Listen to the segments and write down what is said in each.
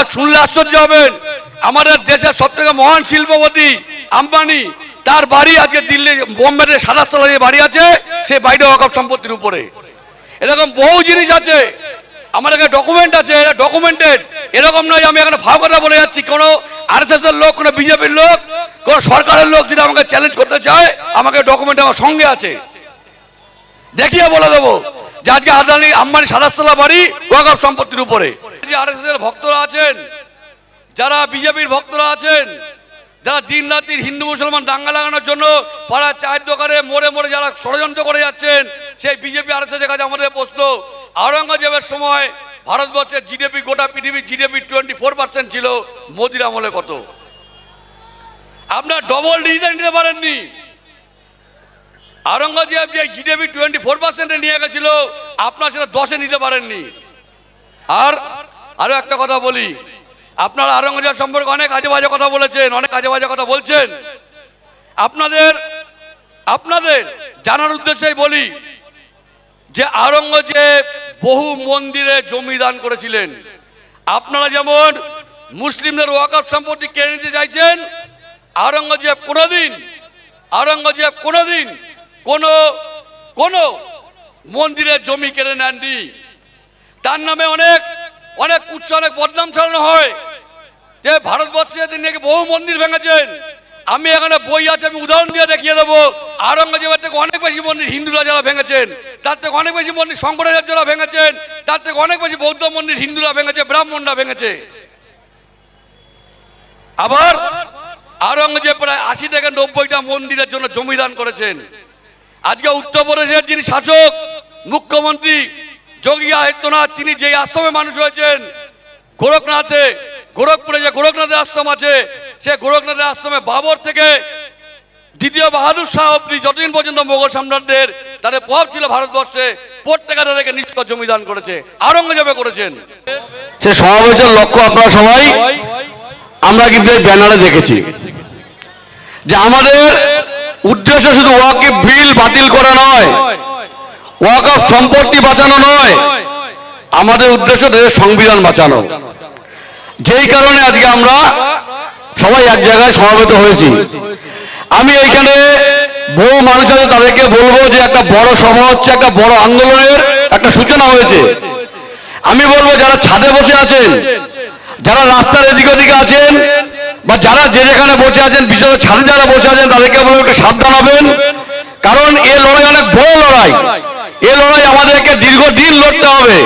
আপনারা শুনলে আশ্চর্য হবেন, আমাদের দেশের সবথেকে মহান শিল্পপতি আম্বানি, তার বাড়ি আজকে দিল্লি বোম্বেতে 27 তলা যে বাড়ি আছে, সেই বাড়িটা ওয়াকফ সম্পত্তির উপরে। এরকম বহু জিনিস আছে, আমার এখানে ডকুমেন্ট আছে, এটা ডকুমেন্টেড। এরকম নয় আমি এখানে ভাব কথা বলে যাচ্ছি, কোনো আরএসএস এর লোক, কোনো বিজেপির লোক, কোনো সরকারের লোক যদি আমাকে চ্যালেঞ্জ করতে চায়, আমাকে ডকুমেন্ট আমার সঙ্গে আছে, দেখিয়ে বলে দেবো যে আজকে আদানি আম্বানি 27 তলা বাড়ি ওয়াকফ সম্পত্তির উপরে। যে আরএসএস এর ভক্তরা আছেন, যারা বিজেপির ভক্তরা আছেন, যারা দিন রাত্রি হিন্দু মুসলমান দাঙ্গা লাগানোর জন্য পাড়ার চায়ের দোকানে মোড়ে মোড়ে যারা ষড়যন্ত্র করে যাচ্ছেন, সেই বিজেপি আরএসএস এর কাছে আমাদের প্রশ্ন, আওরঙ্গজেবের সময় ভারতবর্ষের জিডিপি, গোটা পৃথিবীর জিডিপি 24% ছিল, মোদির আমলে কত? আপনার ডবল ডিসিশন নিতে পারেননি। আওরঙ্গজেব যে জিডিপি 24% নিয়ে গেছিল, আপনার সেটা 10-এ নিতে পারেননি। আর আরো একটা কথা বলি, আপনারা আওরঙ্গজেব সম্পর্কে অনেক আজে বাজে কথা বলেছেন, অনেক আজে বাজে কথা বলছেন। আপনাদের জানার উদ্দেশ্যেই বলি যে আওরঙ্গজেব বহু মন্দিরে জমি দান করেছিলেন। আপনারা যেমন মুসলিমদের ওয়াকফ সম্পত্তি কেড়ে নিতে চাইছেন, আওরঙ্গজেব কোনোদিন কোনো মন্দিরের জমি কেড়ে নেননি। তার নামে অনেক কুৎসা, অনেক বদনাম ছড়ানো হয় যে ভারতবর্ষে তিনি নাকি বহু মন্দির ভেঙেছেন। আমি এখানে বই আছে, আমি উদাহরণ দিয়ে দেখিয়ে দেবো, আওরঙ্গজেবের থেকে অনেক বেশি মন্দির হিন্দুরা যারা ভেঙেছেন, তার থেকে অনেক বেশি মন্দির শঙ্করাচার্যরা ভেঙেছেন, তার থেকে অনেক বেশি বৌদ্ধ মন্দির হিন্দুরা ভেঙেছে, ব্রাহ্মণরা ভেঙেছে। আবার আওরঙ্গজেব প্রায় 80 থেকে 90টা মন্দিরের জন্য জমি দান করেছেন। আজকে উত্তরপ্রদেশের যিনি শাসক, মুখ্যমন্ত্রী যোগী আদিত্যনাথ, তিনি যে আশ্রমে মানুষ হয়েছেন গোরখপুরে যে গোরখনাথের আশ্রম আছে, সে গোরখনাথের আশ্রমে বাবর থেকে দ্বিতীয় বাহাদুর শাহ অব্দি যতদিন পর্যন্ত মোগল সম্রাটদের তাদের প্রভাব ছিল ভারতবর্ষে, প্রত্যেকে তাদেরকে নিষ্কর জমি দান করেছে, আওরঙ্গজেবে করেছেন। সে সমাবেশের লক্ষ্য আপনারা সবাই আমরা কিন্তু এই ব্যানারে দেখেছি যে আমাদের উদ্দেশ্য শুধু ওয়াকফ বিল বাতিল করা নয়, ওয়াকফ সম্পত্তি বাঁচানো নয়, আমাদের উদ্দেশ্য দেশের সংবিধান বাঁচানো। যেই কারণে আজকে আমরা সবাই এক জায়গায় সমবেত হয়েছি। আমি এইখানে বহু মানুষ আছে, তাদেরকে বলবো যে একটা বড় সভা হচ্ছে, একটা বড় আন্দোলনের একটা সূচনা হয়েছে। আমি বলবো যারা ছাদে বসে আছেন, যারা রাস্তার এদিক ওদিকে আছেন, বা যারা যে যেখানে বসে আছেন, বিশেষ ছাদে যারা বসে আছেন, তাদেরকে বলবো একটু সাবধান হবেন, কারণ এই লড়াই অনেক বড় লড়াই। এই লড়াই আমাদেরকে দীর্ঘদিন লড়তে হবে।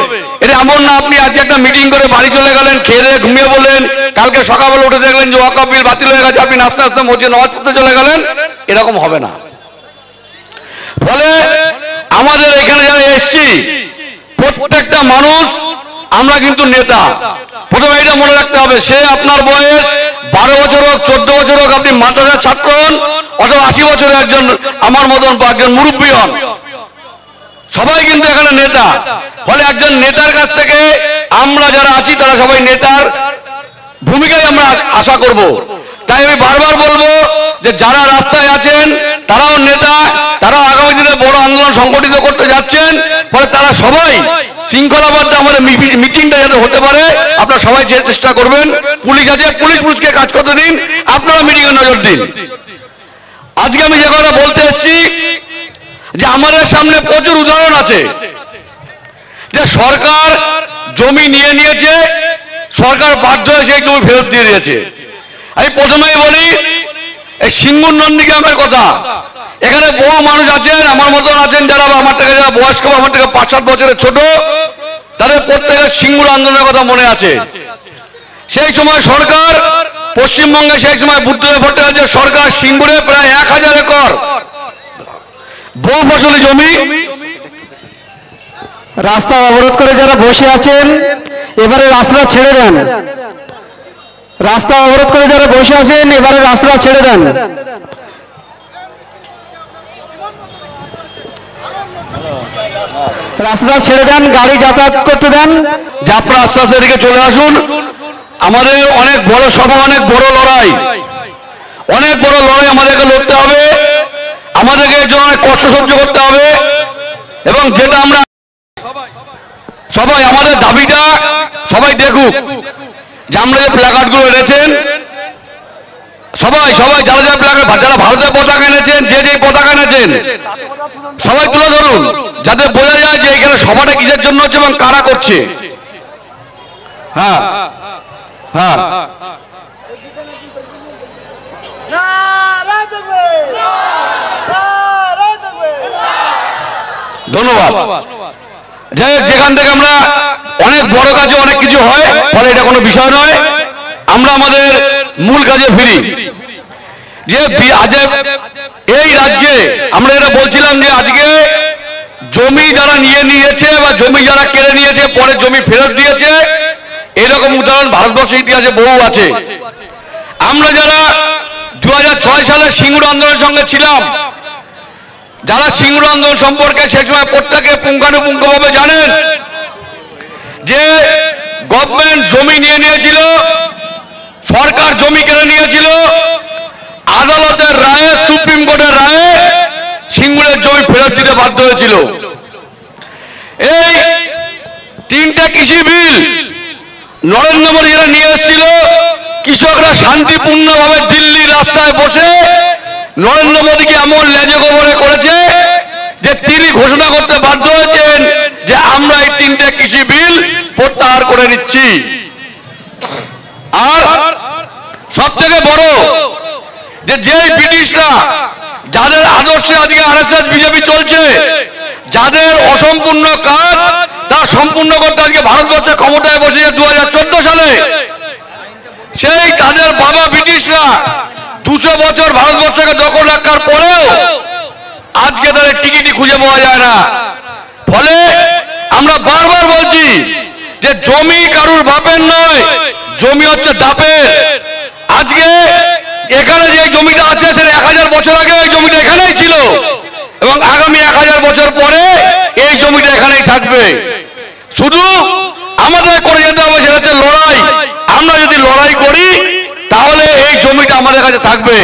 এটা এমন না আপনি আজকে একটা মিটিং করে বাড়ি চলে গেলেন, খেয়ে দিয়ে ঘুমিয়ে বললেন, কালকে সকালবেলা উঠে দেখলেন যে ওয়াকফ বিল বাতিল হয়ে গেছে, আপনি আস্তে আস্তে মসজিদে নামাজ পড়তে চলে গেলেন, এরকম হবে না। ফলে আমাদের এখানে যারা এসছি প্রত্যেকটা মানুষ আমরা কিন্তু নেতা। প্রথমে এটা মনে রাখতে হবে, সে আপনার বয়স 12 বছর হোক, 14 বছর হোক, আপনি মাদ্রাসার ছাত্র হন, অথবা 80 বছরের একজন আমার মতন বা একজন মুরব্বী হন, সবাই কিন্তু এখানে নেতা। ফলে একজন নেতার কাছ থেকে আমরা যারা আছি তারা সবাই নেতার ভূমিকায় আমরা আশা করব। তাই আমি বারবার বলবো যে যারা রাস্তায় আছেন তারাও নেতা, তারাও আগামী দিনে বড় আন্দোলন সংগঠিত করতে যাচ্ছেন। ফলে তারা সবাই শৃঙ্খলাবদ্ধ আমাদের মিটিংটা যাতে হতে পারে, আপনারা সবাই চেষ্টা করবেন। পুলিশ আছে, পুলিশকে কাজ করতে দিন, আপনারা মিটিংয়ে নজর দিন। আজকে আমি যে কথা বলতে এসেছি যে আমাদের সামনে প্রচুর উদাহরণ আছে যে সরকার জমি নিয়ে নিয়েছে, সরকার বাধ্য হয়ে সেই জমি ফেরত দিয়ে দিয়েছে। আমি প্রথমেই বলি এই সিঙ্গুর নন্দীগ্রামের কথা। এখানে বহু মানুষ আছেন, আমার মতন আছেন, যারা আমার থেকে যারা বয়স্ক, আমার থেকে 5-7 বছরের ছোট, তাদের প্রত্যেকের সিঙ্গুর আন্দোলনের কথা মনে আছে। সেই সময় সরকার পশ্চিমবঙ্গে, সেই সময় বুদ্ধদেব ভট্টাচার্যের সরকার সিঙ্গুরে প্রায় 1000 একর বহু ফসলি জমি রাস্তা অবরোধ করে যারা বসে আছেন, এবারে রাস্তা ছেড়ে দেন। রাস্তা অবরোধ করে যারা বসে আছেন, এবারে রাস্তা ছেড়ে দেন। রাস্তা ছেড়ে দেন, গাড়ি যাতায়াত করতে দেন। যে আপনারা আস্তে আস্তে এদিকে চলে আসুন। আমাদের অনেক বড় সভা, অনেক বড় লড়াই, অনেক বড় লড়াই আমাদেরকে লড়তে হবে। আমাদেরকে এর জন্য অনেক কষ্ট সহ্য করতে হবে। এবং যেটা আমরা সবাই আমাদের দাবিটা সবাই দেখুক যে আমরা যে প্ল্যাকার্ডগুলো এনেছেন সবাই সবাই যারা যারা প্ল্যাকার্ড, যারা ভারতের পতাকা এনেছেন, যে যে পতাকা এনেছেন সবাই তুলে ধরুন, যাতে বোঝা যায় যে এখানে সভাটা কিসের জন্য হচ্ছে এবং কারা করছে। হ্যাঁ হ্যাঁ, ধন্যবাদ। যাই হোক, যেখান থেকে আমরা অনেক বড় কাজে অনেক কিছু হয়, ফলে এটা কোনো বিষয় নয়। আমরা আমাদের মূল কাজে ফিরি। যে আজ এই রাজ্যে আমরা এটা বলছিলাম যে আজকে জমি যারা নিয়েছে বা জমি যারা কেড়ে নিয়েছে পরে জমি ফেরত দিয়েছে, এরকম উদাহরণ ভারতবর্ষের ইতিহাসে বহু আছে। আমরা যারা 2006 সালে সিঙ্গুর আন্দোলনের সঙ্গে ছিলাম, যারা সিঙ্গুর আন্দোলন সম্পর্কে সেই সময় প্রত্যেকে পুঙ্খানুপুঙ্খভাবে জানেন যে গভর্নমেন্ট জমি নিয়েছিল, সরকার জমি কেড়ে নিয়েছিল, আদালতের রায়ে, সুপ্রিম কোর্টের রায়ে সিঙ্গুরের জমি ফেরত দিতে বাধ্য হয়েছিল। এই 3টে কৃষি বিল নরেন্দ্র মোদী যারা নিয়ে এসেছিল, কৃষকরা শান্তিপূর্ণভাবে দিল্লির রাস্তায় বসে নরেন্দ্র মোদীকে এমন লেজে গোবরে করেছে যে তিনি ঘোষণা করতে বাধ্য হয়েছেন যে আমরা এই 3টে কৃষি বিল প্রত্যাহার করে নিচ্ছি। আর সব থেকে বড় যে ব্রিটিশরা যাদের আদর্শে আজকে আরএসএস বিজেপি চলছে, যাদের অসম্পূর্ণ কাজ তা সম্পূর্ণ করতে আজকে ভারতবর্ষে ক্ষমতায় বসেছে 2014 সালে, সেই তাদের বাবা ব্রিটিশরা 200 বছর ভারতবর্ষকে দখল রাখার পরেও আজকে তাদের টিকিটই খুঁজে পাওয়া যায় না। ফলে আমরা বারবার বলছি যে জমি কারুর বাপের নয়, জমি হচ্ছে দাপের। আজকে এখানে যে জমিটা আছে সেটা 1000 বছর আগে এই জমিটা এখানেই ছিল এবং আগামী 1000 বছর পরে এই জমিটা এখানেই থাকবে। শুধু আমাদের করে যেতে হবে সেটা হচ্ছে লড়াই। আমরা যদি লড়াই করি তাহলে এই জমিটা আমাদের কাছে থাকবে।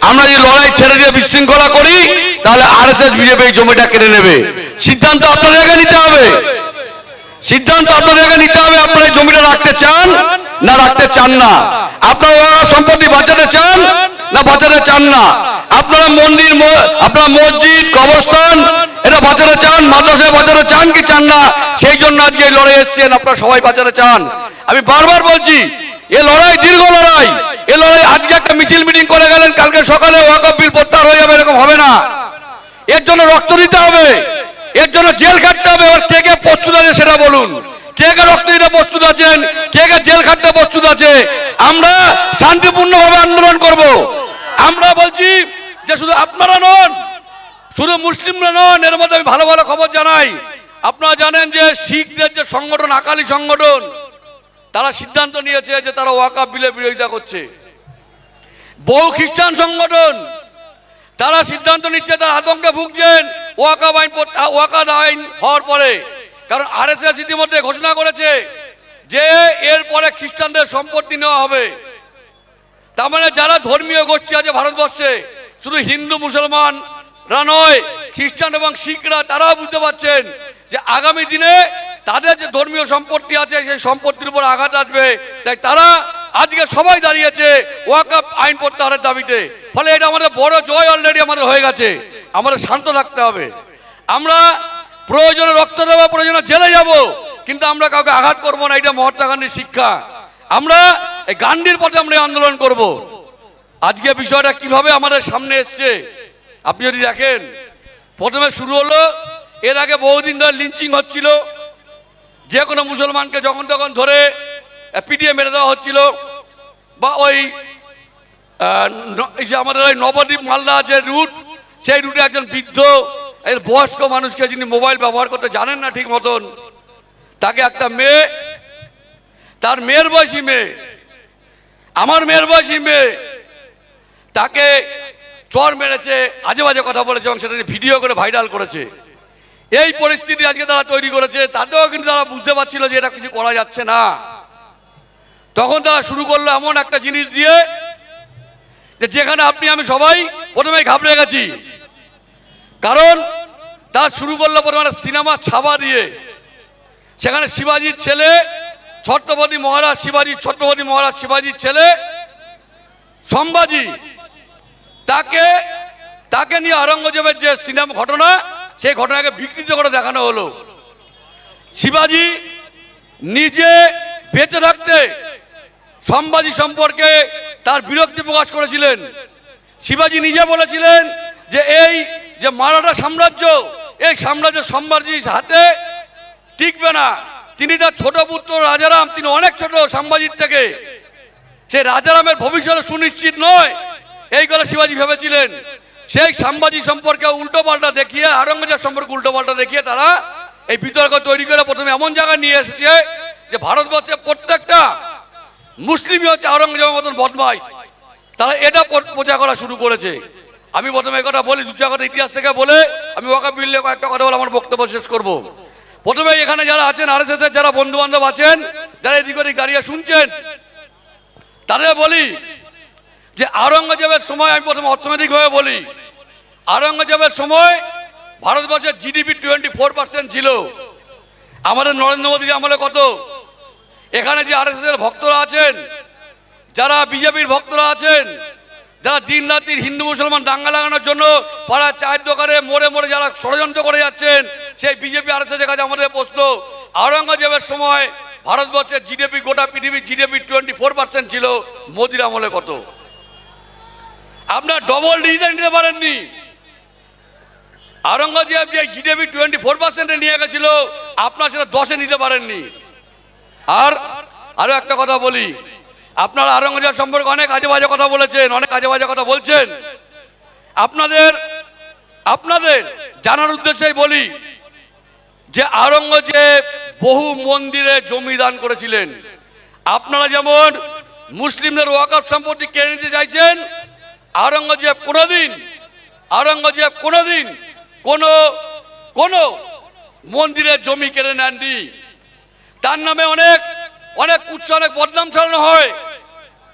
আমরা যদি লড়াই ছেড়ে দিয়ে বিশৃঙ্খলা করি তাহলে আরএসএস বিজেপি এই জমিটা কেড়ে নেবে। সিদ্ধান্ত আপনাদেরকে নিতে হবে, সিদ্ধান্ত আপনাদেরকে নিতে হবে। আপনারা এই জমিটা রাখতে চান না রাখতে চান না? আপনারা সম্পত্তি বাঁচাতে চান না বাঁচাতে চান না? আপনারা মন্দির, আপনারা মসজিদ, কবরস্থান এটা বাঁচাতে চান, মাদ্রাসায় বাঁচাতে চান কি চান না? সেই জন্য আজকে এই লড়াই এসেছেন, আপনারা সবাই বাঁচাতে চান। আমি বারবার বলছি এ লড়াই দীর্ঘ লড়াই। এ লড়াই আজকে একটা মিছিল মিটিং করে গেলেন, কালকে সকালে ওয়াকফ বিল প্রত্যাহার হয়ে যাবে, এরকম হবে না। এর জন্য রক্ত দিতে হবে, এর জন্য জেল খাটতে হবে। এবার কে কে প্রস্তুত আছে সেটা বলুন। কে কে রক্ত দিতে প্রস্তুত আছেন, কে কে জেল খাটতে প্রস্তুত আছে? আমরা শান্তিপূর্ণভাবে আন্দোলন করব। আমরা বলছি যে শুধু আপনারা নন, শুধু মুসলিমরা নন, এর মধ্যে আমি ভালো ভালো খবর জানাই। আপনারা জানেন যে শিখদের যে সংগঠন, আকালি সংগঠন, তারা সিদ্ধান্ত নিয়েছে যে তারা ওয়াকফ বিলের বিরোধিতা করছে। বহু খ্রিস্টান সংগঠন তারা সিদ্ধান্ত নিচ্ছে, তারা আতঙ্কে ভুগছেন ওয়াকফ আইন হওয়ার পরে। কারণ আরএসএস ইতিমধ্যে ঘোষণা করেছে যে এরপরে খ্রিস্টানদের সম্পত্তি নেওয়া হবে। তার মানে যারা ধর্মীয় গোষ্ঠী আছে ভারতবর্ষে, শুধু হিন্দু মুসলমানরা নয়, খ্রিস্টান এবং শিখরা, তারাও বুঝতে পারছেন যে আগামী দিনে তাদের যে ধর্মীয় সম্পত্তি আছে সেই সম্পত্তির উপর আঘাত আসবে। তাই তারা আজকে সবাই দাঁড়িয়েছে ওয়াকফ আইন প্রত্যাহারের দাবিতে। ফলে এটা আমাদের বড় জয় অলরেডি আমাদের হয়ে গেছে। আমাদের শান্ত থাকতে হবে। আমরা প্রয়োজনে রক্ত দেবো, প্রয়োজনে জেলে যাব, কিন্তু আমরা কাউকে আঘাত করব না। এটা মহাত্মা গান্ধীর শিক্ষা। আমরা এই গান্ধীর পথে আমরা আন্দোলন করব। আজকে বিষয়টা কিভাবে আমাদের সামনে এসছে আপনি যদি দেখেন, প্রথমে শুরু হলো, এর আগে বহুদিন ধরে লিঞ্চিং হচ্ছিল, যে কোনো মুসলমানকে যখন তখন ধরে পিটিয়ে মেরে দেওয়া হচ্ছিল। বা ওই যে আমাদের ওই নবদ্বীপ মালদা যে রুট, সেই রুটে একজন বৃদ্ধ এর বয়স্ক মানুষকে, যিনি মোবাইল ব্যবহার করতে জানেন না ঠিক মতন, তাকে একটা মেয়ে, তার মেয়ের বয়সী মেয়ে, আমার মেয়ের বয়সী মেয়ে, তাকে চর মেরেছে, আজে বাজে কথা বলেছে এবং সেটা ভিডিও করে ভাইরাল করেছে। এই পরিস্থিতি আজকে তারা তৈরি করেছে। তাতেও কিন্তু তারা বুঝতে পারছিল যে এটা কিছু করা যাচ্ছে না। তখন তারা শুরু করলো এমন একটা জিনিস দিয়ে যে যেখানে আপনি আমি সবাই প্রথমেই ঘাবড়ে গেছি। কারণ তারা শুরু করলো প্রথমে সিনেমা ছাপা দিয়ে, সেখানে শিবাজির ছেলে ছত্রপতি মহারাজ শিবাজির ছেলে সম্ভাজি, তাকে নিয়ে আওরঙ্গজেবের যে সিনেমা ঘটনা, সেই ঘটনাকে বিকৃত করে দেখানো হলো। শিবাজি নিজে বেঁচে থাকতে সম্ভাজি সম্পর্কে তার বিরক্তি প্রকাশ করেছিলেন। শিবাজি নিজে বলেছিলেন যে এই যে মারাঠা সাম্রাজ্য, এই সাম্রাজ্য সম্ভাজির হাতে টিকবে না। তিনি তার ছোট পুত্র রাজারাম, তিনি অনেক ছোট সম্ভাজির থেকে, সেই রাজারামের ভবিষ্যৎ সুনিশ্চিত নয়, এই কথা শিবাজি ভেবেছিলেন। সেই সম্ভাজি সম্পর্কে উল্টোপাল্টা দেখিয়ে, আওরঙ্গজেব সম্পর্কে উল্টোপাল্টা দেখিয়ে তারা এই বিতর্ক তৈরি করে প্রথমে এমন জায়গায় নিয়ে এসেছে যে ভারতবর্ষের প্রত্যেকটা মুসলিমই হচ্ছে আওরঙ্গজেবের মতন বদমাইশ। তারা এটা প্রচার করা শুরু করেছে। আমি প্রথমে এই কথা বলি, দু চার কথা ইতিহাস থেকে বলে আমি ওয়াকফ বিল নিয়ে কয়েকটা কথা বলে আমার বক্তব্য শেষ করব। প্রথমে এখানে যারা আছেন, আরএসএস এর যারা বন্ধু বান্ধব আছেন, যারা এদিক ওদিক দাঁড়িয়ে শুনছেন, তাদের বলি যে আওরঙ্গজেবের সময়, আমি প্রথমে অর্থনৈতিকভাবে বলি, আওরঙ্গজেবের সময় ভারতবর্ষের জিডিপি 24% ছিল। আমাদের নরেন্দ্র মোদীর আমলে কত? এখানে যে আরএসএস এর ভক্তরা আছেন, যারা বিজেপির ভক্তরা আছেন, যারা দিন রাত্রির হিন্দু মুসলমান দাঙ্গা লাগানোর জন্য পাড়ার চায়ের দোকানে মোড়ে মোড়ে যারা ষড়যন্ত্র করে যাচ্ছেন, সেই বিজেপি আরএসএস এর কাছে আমাদের প্রশ্ন, আওরঙ্গজেবের সময় ভারতবর্ষের জিডিপি, গোটা পৃথিবীর জিডিপি 24% ছিল, মোদির আমলে কত? আপনার ডবল ডিসিশন নিতে পারেননি। আওরঙ্গজেব যে জিডিপি 24% নিয়ে গেছিল, আপনার সেটা 10-এ নিতে পারেননি। আর আরো একটা কথা বলি, আপনারা আওরঙ্গজেব সম্পর্কে অনেক আজে বাজে কথা বলেছেন, অনেক আজে বাজে কথা বলছেন। আপনাদের জানার উদ্দেশ্যেই বলি যে আওরঙ্গজেব বহু মন্দিরে জমি দান করেছিলেন। আপনারা যেমন মুসলিমদের ওয়াকফ সম্পত্তি কেড়ে নিতে চাইছেন, আওরঙ্গজেব কোনোদিন কোনো মন্দিরের জমি কেড়ে নেননি। তার নামে অনেক কুৎসা, অনেক বদনাম ছড়ানো হয়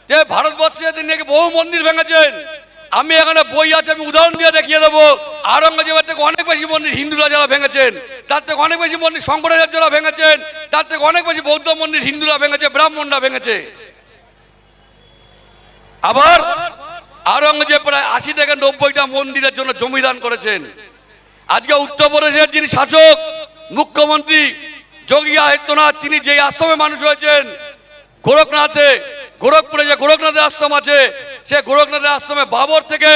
যে ভারতবর্ষে তিনি নাকি বহু মন্দির ভেঙেছেন। আমি এখানে বই আছে, আমি উদাহরণ দিয়ে দেখিয়ে দেবো। আওরঙ্গজেবের থেকে অনেক বেশি মন্দির হিন্দুরা যারা ভেঙেছেন, তার থেকে অনেক বেশি মন্দির শঙ্করাচার্যরা ভেঙেছেন, তার থেকে অনেক বেশি বৌদ্ধ মন্দির হিন্দুরা ভেঙেছে, ব্রাহ্মণরা ভেঙেছে। আবার আওরঙ্গজেব প্রায় 80 থেকে 90টা মন্দিরের জন্য জমি দান করেছেন। আজকে উত্তরপ্রদেশের যিনি শাসক, মুখ্যমন্ত্রী যোগী আদিত্যনাথ, তিনি যে আশ্রমে মানুষ হয়েছেন গোরখপুরে যে গোরখনাথের আশ্রম আছে, সে গোরখনাথের আশ্রমে বাবর থেকে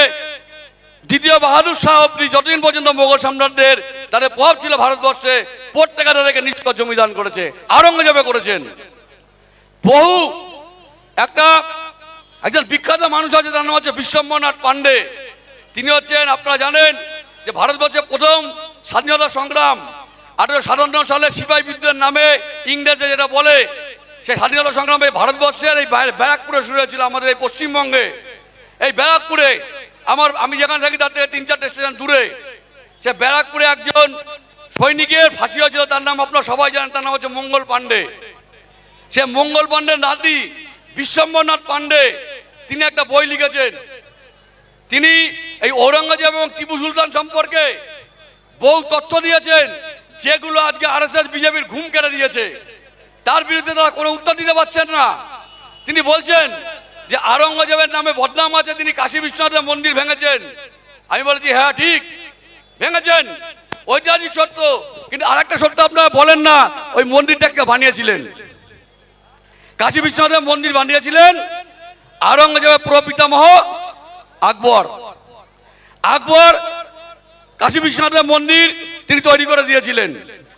দ্বিতীয় বাহাদুর শাহ অব্দি যতদিন পর্যন্ত মোগল সম্রাটদের তাদের প্রভাব ছিল ভারতবর্ষে, প্রত্যেকে তাদেরকে নিষ্কর জমি দান করেছে, আওরঙ্গজেবে করেছেন। বহু একজন বিখ্যাত মানুষ আছে, তার নাম হচ্ছে বিশ্বম্বরনাথ পাণ্ডে। তিনি হচ্ছেন, আপনারা জানেন যে ভারতবর্ষের প্রথম স্বাধীনতা সংগ্রাম 1857 সালে সিপাহী বিদ্রোহের নামে ইংরেজে যেটা বলে, সেই স্বাধীনতা সংগ্রামে ভারতবর্ষের এই ব্যারাকপুরে শুরু হয়েছিল, আমাদের এই পশ্চিমবঙ্গে। এই ব্যারাকপুরে আমি যেখানে থাকি তার থেকে 3-4টে স্টেশন দূরে, সে ব্যারাকপুরে একজন সৈনিকের ফাঁসি হয়েছিল, তার নাম আপনারা সবাই জানেন, তার নাম হচ্ছে মঙ্গল পাণ্ডে। সে মঙ্গল পাণ্ডের নাতি বিশ্বম্বরনাথ পাণ্ডে, তিনি একটা বই লিখেছেন। তিনি এই ঔরঙ্গজেব এবং টিপু সুলতান সম্পর্কে বহু তথ্য দিয়েছেন, যেগুলো আজকে আরএসএস বিজেপির ঘুম কেড়ে দিয়েছে। তার বিরুদ্ধে তারা কোনো উত্তর দিতে পারছেন না। তিনি বলছেন যে আওরঙ্গজেবের নামে বদনাম আছে, তিনি কাশী বিশ্বনাথের মন্দির ভেঙেছেন। আমি বলেছি হ্যাঁ ঠিক ভেঙেছেন, ঐতিহাসিক সত্য, কিন্তু আরেকটা সত্য আপনারা বলেন না, ওই মন্দিরটাকে বানিয়েছিলেন, কাশী বিশ্বনাথের মন্দির বানিয়েছিলেন আওরঙ্গজেবের প্রপিতামহ আকবর। কাশী বিশ্বনাথের মন্দির তিনি তৈরি করে দিয়েছিলেন।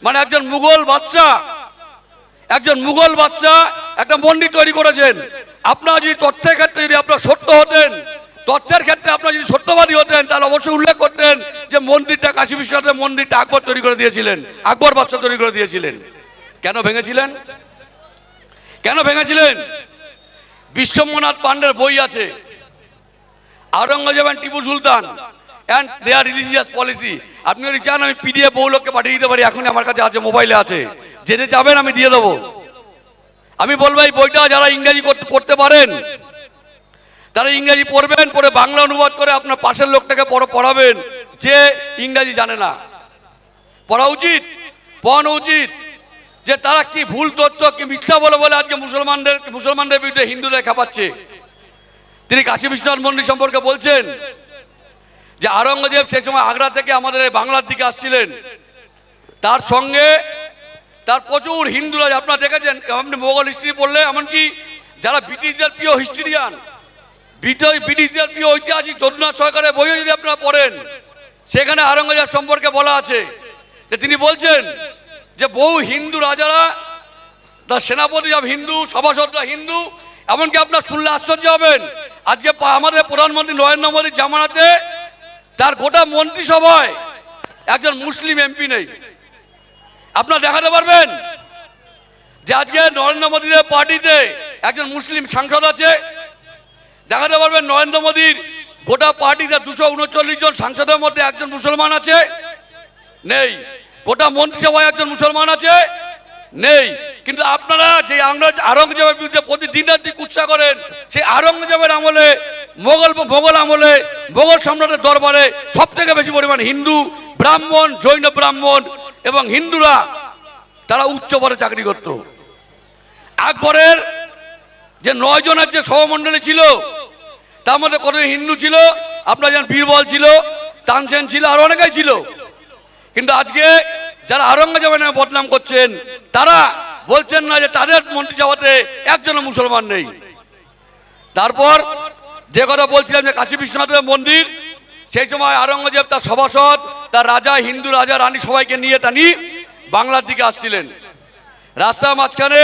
মানে একজন মুঘল বাচ্চা একটা মন্দির তৈরি করেছেন। আপনারা যদি তথ্যের ক্ষেত্রে যদি আপনারা সত্য হতেন, তথ্যের ক্ষেত্রে আপনারা যদি সত্যবাদী হতেন, তাহলে অবশ্যই উল্লেখ করতেন যে মন্দিরটা, কাশী বিশ্বনাথের মন্দিরটা আকবর তৈরি করে দিয়েছিলেন, আকবর বাদশা তৈরি করে দিয়েছিলেন। কেন ভেঙেছিলেন? বিশ্বম্বরনাথ পাণ্ডের বই আছে, Aurangzeb and Tipu Sultan and their religious policy. আপনি যদি চান আমি পিডিএফ বহু লোককে পাঠিয়ে দিতে পারি, এখনই আমার কাছে আছে, মোবাইলে আছে, যেতে যাবেন আমি দিয়ে দেবো। আমি বলবো এই বইটা যারা ইংরেজি পড়তে পারেন তারা ইংরেজি পড়বেন, পড়ে বাংলা অনুবাদ করে আপনার পাশের লোকটাকে পড়াবেন যে ইংরেজি জানে না। পড়ানো উচিত। যে তারা কি ভুল তথ্য কি মিথ্যা বলে বলে আজকে মুসলমানদের বিরুদ্ধে হিন্দুদের খেপাচ্ছে। তিনি কাশী বিশ্বনাথ মন্দির সম্পর্কে বলছেন যে আওরঙ্গজেব সেই সময় আগ্রা থেকে আমাদের বাংলার দিকে আসছিলেন, তার সঙ্গে তার প্রচুর হিন্দুরা, আপনারা দেখেছেন, আপনি মোগল হিস্ট্রি পড়লে, এমনকি যারা ব্রিটিশদের প্রিয় হিস্ট্রিয়ান, ব্রিটিশদের প্রিয় ঐতিহাসিক যদুনাথ সরকারের বইও যদি আপনারা পড়েন, সেখানে আওরঙ্গজেব সম্পর্কে বলা আছে যে তিনি বলছেন যে বহু হিন্দু রাজারা, তার সেনাপতি সব হিন্দু, সভাসদরা হিন্দু, এমনকি আপনার শুনলে আশ্চর্য হবেন, আজকে আমাদের প্রধানমন্ত্রী নরেন্দ্র মোদীর জামানাতে তার গোটা মন্ত্রিসভায় একজন মুসলিম এমপি নেই। আপনারা দেখাতে পারবেন যে আজকে নরেন্দ্র মোদীর পার্টিতে একজন মুসলিম সাংসদ আছে? দেখাতে পারবেন নরেন্দ্র মোদীর গোটা পার্টিতে 239 জন সাংসদের মধ্যে একজন মুসলমান আছে? নেই। গোটা মন্ত্রিসভায় একজন মুসলমান আছে? নেই। কিন্তু আপনারা যে আওরঙ্গজেবের বিরুদ্ধে প্রতিদিন উৎসাহ করেন, সেই আওরঙ্গজেবের আমলে, মোগল আমলে, মোগল সম্রাটের দরবারে সব থেকে বেশি পরিমাণ হিন্দু, ব্রাহ্মণ, জৈন ব্রাহ্মণ এবং হিন্দুরা তারা উচ্চ পদে চাকরি করত। আকবরের যে 9 জনের যে সভামণ্ডলী ছিল, তার মধ্যে কত হিন্দু ছিল? আপনারা জানেন, বীরবল ছিল, তানসেন ছিল, আর অনেকেই ছিল। কিন্তু আজকে যারা আওরঙ্গজেবের নামে বদনাম করছেন, তারা বলছেন না যে তাদের মন্ত্রিসভাতে একজনও মুসলমান নেই। তারপর যে কথা বলছিলাম যে কাশী বিশ্বনাথের মন্দির, সেই সময় আওরঙ্গজেব তার সভাসদ, তার রাজা, হিন্দু রাজা রানী সবাইকে নিয়ে তিনি বাংলার দিকে আসছিলেন। রাস্তার মাঝখানে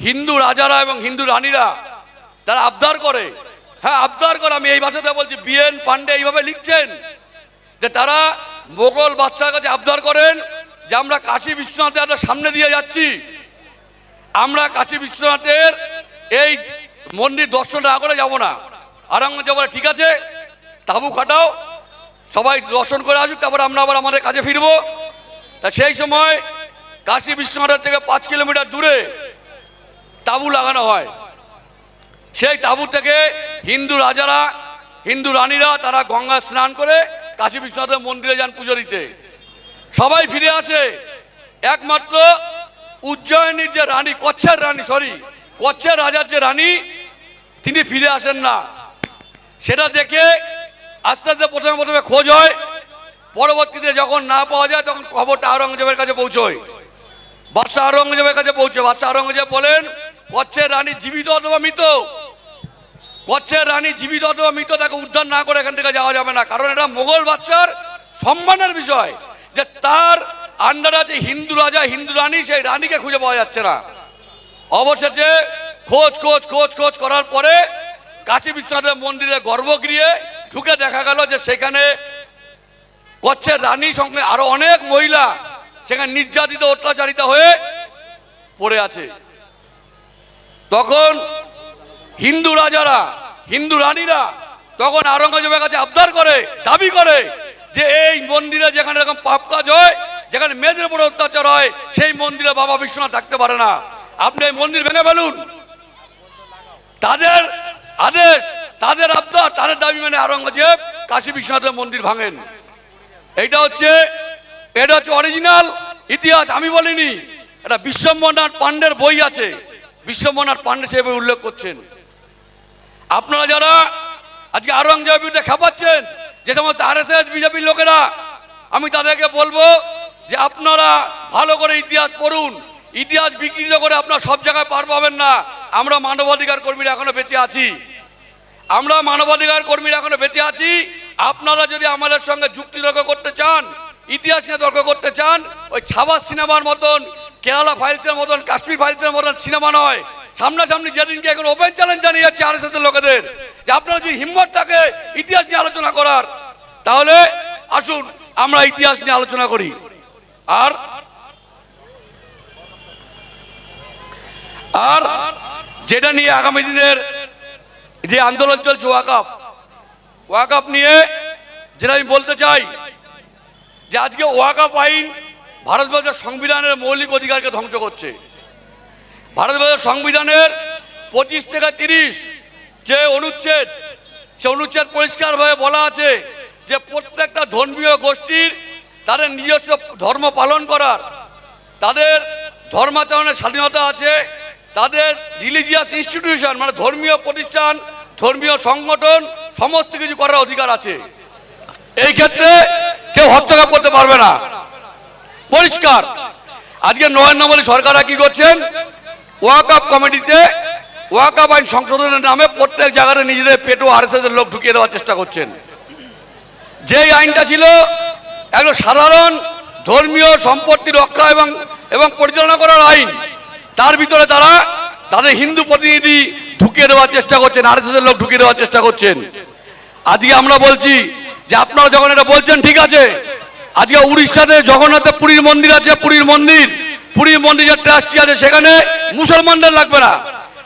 হিন্দু রাজারা এবং হিন্দু রানীরা তারা আবদার করে, হ্যাঁ আবদার করে, আমি এই ভাষাতে বলছি, বিএন পান্ডে এইভাবে লিখছেন যে তারা মোগল বাদশার কাছে আবদার করেন যে আমরা কাশী বিশ্বনাথের সামনে দিয়ে যাচ্ছি, আমরা কাশী বিশ্বনাথের এই মন্দির দর্শন না করে যাব না। আওরঙ্গজেব বলে ঠিক আছে, তাঁবু খাটাও, সবাই দর্শন করে আসুক, তারপর আমরা আবার আমাদের কাছে ফিরবো। তা সেই সময় কাশী বিশ্বনাথের থেকে 5 কিলোমিটার দূরে তাঁবু লাগানো হয়। সেই তাঁবু থেকে হিন্দু রাজারা, হিন্দু রানীরা তারা গঙ্গা স্নান করে কাশী বিশ্বনাথের মন্দিরে যান পুজো দিতে। সবাই ফিরে আসে, একমাত্র উজ্জয়িনীর যে রানী, কচ্ছের রাজার যে রানী, তিনি ফিরে আসেন না। সেটা দেখে আস্তে আস্তে প্রথমে খোঁজ হয়, পরবর্তীতে যখন না পাওয়া যায় তখন খবরটা আওরঙ্গজেবের কাছে পৌঁছয়, বাদশাহ আওরঙ্গজেবের কাছে পৌঁছে। বাদশাহ আওরঙ্গজেব বলেন কচ্ছের রানী জীবিত অথবা মৃত, কচ্ছের রানী জীবিত অথবা মৃত, তাকে উদ্ধার না করে এখান থেকে যাওয়া যাবে না। কারণ এটা মোগল বাদশার সম্মানের বিষয় যে তার আন্ডারে আছে হিন্দু রাজা, হিন্দু রানী, সেই রানীকে খুঁজে পাওয়া যাচ্ছে না। অবশেষে খোঁজ করার পরে কাশী বিশ্বনাথের মন্দিরে গর্ভগৃহে ঢুকে দেখা গেল যে সেখানে কচ্ছের রানী সঙ্গে আরো অনেক মহিলা সেখানে নির্যাতিত, অত্যাচারিত হয়ে পড়ে আছে। তখন হিন্দু রাজারা, হিন্দু রানীরা তখন আওরঙ্গজেবের কাছে আবদার করে, দাবি করে যে এই মন্দিরে যেখানে এরকম পাপ কাজ হয়, যেখানে মেয়েদের উপর অত্যাচার হয়, সেই মন্দিরে বাবা বিশ্বনাথ থাকতে পারে না, আপনি এই মন্দির ভেঙে ফেলুন। তাদের আদেশ, তাদের আবদার, তাদের দাবি মানে আওরঙ্গজেব কাশী বিশ্বনাথের মন্দির ভাঙেন। এটা হচ্ছে অরিজিনাল ইতিহাস, আমি বলিনি, এটা বিশ্বম্ভরনাথ পান্ডের বই আছে, বিশ্বম্ভরনাথ পান্ডে সে বই উল্লেখ করছেন। আপনারা যারা আজকে আওরঙ্গজেবের বিরুদ্ধে খেপাচ্ছেন, যে সমস্ত আরএসএস বিজেপির লোকেরা, আমি তাদেরকে বলবো যে আপনারা ভালো করে ইতিহাস পড়ুন। ইতিহাস বিকৃত করে আপনারা সব জায়গায় পার পাবেন না। আমরা মানবাধিকার কর্মীরা এখনো বেঁচে আছি, আমরা মানবাধিকার কর্মীরা এখনো বেঁচে আছি। আপনারা যদি আমাদের সঙ্গে যুক্তি তর্ক করতে চান, ইতিহাস নিয়ে তর্ক করতে চান, ওই ছাবাস সিনেমার মতন, কেরালা ফাইলসের মতন, কাশ্মীর ফাইলসের মতন সিনেমা নয়, সামনাসামনি যেদিনকে এখন ওপেন চ্যালেঞ্জ জানিয়ে যাচ্ছে আরএসএস এর লোকেদের যে আপনারা যদি হিম্মত থাকে ইতিহাস নিয়ে আলোচনা করার, তাহলে আসুন আমরা ইতিহাস নিয়ে আলোচনা করি। আর যেটা নিয়ে আগামী দিনের যে আন্দোলন চলছে ওয়াকআপ নিয়ে, যেটা আমি বলতে চাই যে আজকে ওয়াকআপ আইন ভারতবর্ষের সংবিধানের মৌলিক অধিকারকে ধ্বংস করছে। ভারতবর্ষের সংবিধানের 25 থেকে 30 যে অনুচ্ছেদ, সে অনুচ্ছেদ পরিষ্কারভাবে বলা আছে যে প্রত্যেকটা ধর্মীয় গোষ্ঠীর তাদের নিজস্ব ধর্ম পালন করার, তাদের ধর্মাচরণের স্বাধীনতা আছে, তাদের রিলিজিয়াস ইনস্টিটিউশন মানে ধর্মীয় প্রতিষ্ঠান, ধর্মীয় সংগঠন সমস্ত কিছু করার অধিকার আছে। এই ক্ষেত্রে কেউ হস্তক্ষেপ করতে পারবে না, পরিষ্কার। আজকে নরেন্দ্র মোদী সরকাররা কি করছেন, ওয়াকফ কমিটিতে ওয়াকফ আইন সংশোধনের নামে প্রত্যেক জায়গায় নিজেদের পেটো আরএসএস এর লোক ঢুকিয়ে দেওয়ার চেষ্টা করছেন। যেই আইনটা ছিল একদম সাধারণ ধর্মীয় সম্পত্তি রক্ষা এবং পরিচালনা করার আইন, তার ভিতরে তারা তাদের হিন্দু প্রতিনিধি ঢুকিয়ে দেওয়ার চেষ্টা করছেন, আরএসএস এর লোক ঢুকিয়ে দেওয়ার চেষ্টা করছেন। আজকে আমরা বলছি যে আপনারা যখন এটা বলছেন ঠিক আছে, আজকে উড়িষ্যাতে জগন্নাথে পুরীর মন্দির আছে, পুরীর মন্দির যে ট্রাস্টি আছে সেখানে মুসলমানদের লাগবে না।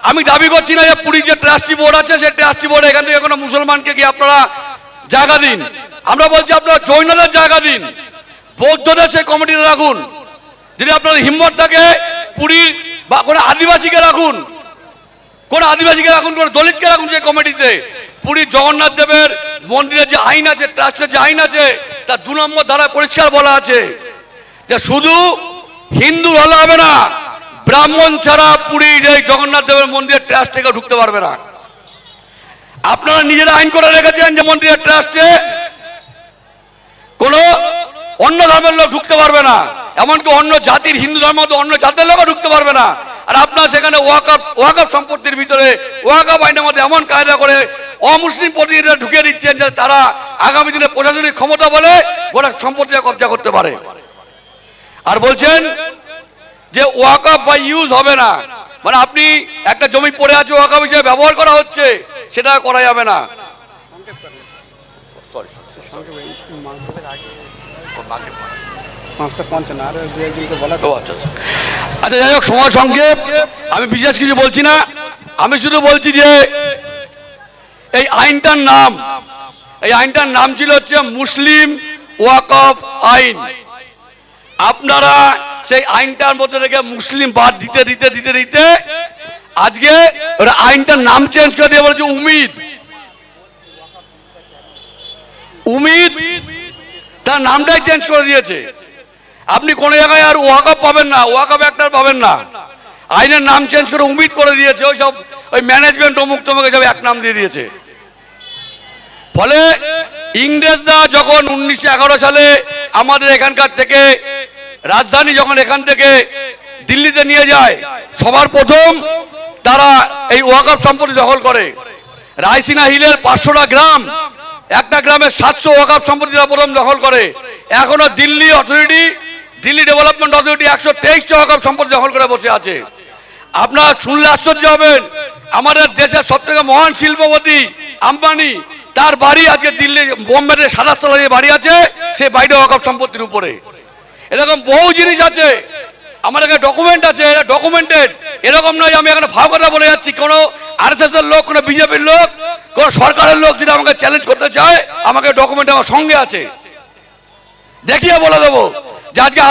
আমি দাবি করছি না যে পুরীর যে ট্রাস্টি বোর্ড আছে সেই ট্রাস্টি বোর্ডে এখান থেকে কোনো মুসলমানকে কি আপনারা জায়গা দিন। আমরা বলছি আপনারা জৈনদের জায়গা দিন, বৌদ্ধদের সেই কমিটিতে রাখুন। যদি আপনাদের হিম্মত থাকে পুরীর বা কোনো আদিবাসীকে রাখুন, কোনো দলিতকে রাখুন সেই কমিটিতে। পুরীর জগন্নাথ দেবের মন্দিরের যে আইন আছে, ট্রাস্টের যে আইন আছে, তার 2 নম্বর ধারায় পরিষ্কার বলা আছে যে শুধু হিন্দু হলে হবে না, ব্রাহ্মণ ছাড়া পুরীর এই জগন্নাথ দেবের মন্দিরের ট্রাস্ট থেকে ঢুকতে পারবে না। আপনারা নিজেরা আইন করে রেখেছেন যে মন্দিরের ট্রাস্টে কোনো অন্য ধর্মের লোক ঢুকতে পারবে না, এমনকি অন্য জাতির হিন্দু ধর্ম অন্য জাতের লোকও ঢুকতে পারবে না। আর আপনারা সেখানে ওয়াকফ সম্পত্তির ভিতরে ওয়াকফ আইনের মধ্যে এমন কায়দা করে অমুসলিম প্রতিনিধিরা ঢুকিয়ে দিচ্ছেন যে তারা আগামী দিনে প্রশাসনিক ক্ষমতা বলে গোটা সম্পত্তিটা কবজা করতে পারে। আর বলছেন যে ওয়াকফ বাই ইউজ হবে না, মানে আপনি একটা জমি পড়ে আছে ওয়াকফ হিসেবে ব্যবহার করা হচ্ছে, সেটা করা যাবে না। আচ্ছা যাই হোক, সময় সংক্ষেপ, আমি বিশেষ কিছু বলছি না। আমি শুধু বলছি যে এই আইনটার নাম ছিল হচ্ছে মুসলিম ওয়াকফ আইন। আপনারা সেই আইনটার মধ্যে থেকে মুসলিম বাদ দিতে দিতে দিতে দিতে আজকে ওরা আইনটার নাম চেঞ্জ করে দিয়ে বলেছে উমিদ, তার নামটাই চেঞ্জ করে দিয়েছে। আপনি কোন জায়গায় আর ওয়াকফ পাবেন না, ওয়াকফ একটা পাবেন না, আইনের নাম চেঞ্জ করে উমিদ করে দিয়েছে। ওই ম্যানেজমেন্ট অমুক তমুক সব এক নাম দিয়ে দিয়েছে। ফলে ইংরেজরা যখন 1911 সালে আমাদের এখানকার থেকে রাজধানী যখন এখান থেকে দিল্লিতে নিয়ে যায়, সবার প্রথম তারা এই ওয়াকফ সম্পত্তি দখল করে। রায়সিনা হিলের 500টা গ্রাম, একটা গ্রামের 700 ওয়াকফ সম্পত্তি প্রথম দখল করে। এখনো দিল্লি ডেভেলপমেন্ট অথরিটি 123টা ওয়াকফ সম্পত্তি দখল করে বসে আছে। আপনারা শুনলে আশ্চর্য হবেন, আমাদের দেশের সবথেকে মহান শিল্পপতি আম্বানি, তার বাড়ি আজকে দিল্লি বোম্বেতে 27 তলা যে বাড়ি আছে, সেই বাড়িটা ওয়াকফ সম্পত্তির উপরে। এরকম বহু জিনিস আছে, আমার এখানে ডকুমেন্ট আছে, এটা ডকুমেন্টেড। এরকম নয় আমি এখানে ফাও কথা বলে যাচ্ছি। কোনো আরএসএস এর লোক, কোনো বিজেপির লোক, কোন সরকারের লোক যদি আমাকে চ্যালেঞ্জ করতে চায়, আমাকে ডকুমেন্ট আমার সঙ্গে আছে, দেখিয়ে বলে দেবো যে আজকে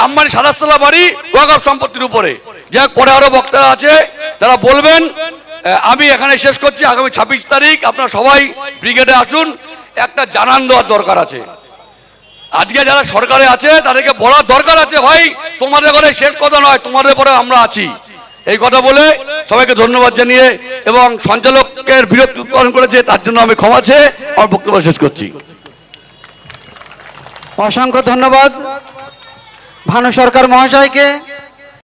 আম্বানি 27 তলা বাড়ি ওয়াকফ সম্পত্তির উপরে। যাই পরে আরো বক্তারা আছে, তারা বলবেন। আমি এখানে শেষ করছি। আগামী 26 তারিখ আপনারা সবাই ব্রিগেডে আসুন, একটা জানান দেওয়ার দরকার আছে। আজকে যারা সরকারে আছে তাদেরকে বলার দরকার আছে, ভাই তোমাদের ঘরে শেষ কথা নয়, তোমাদের পরে আমরা আছি। এই কথা বলে সবাইকে ধন্যবাদ জানিয়ে এবং সঞ্চালকের বিরক্তি উৎপাদন করেছে তার জন্য আমি ক্ষমা চেয়ে আমার বক্তব্য শেষ করছি। অসংখ্য ধন্যবাদ ভানু সরকার মহাশয়কে।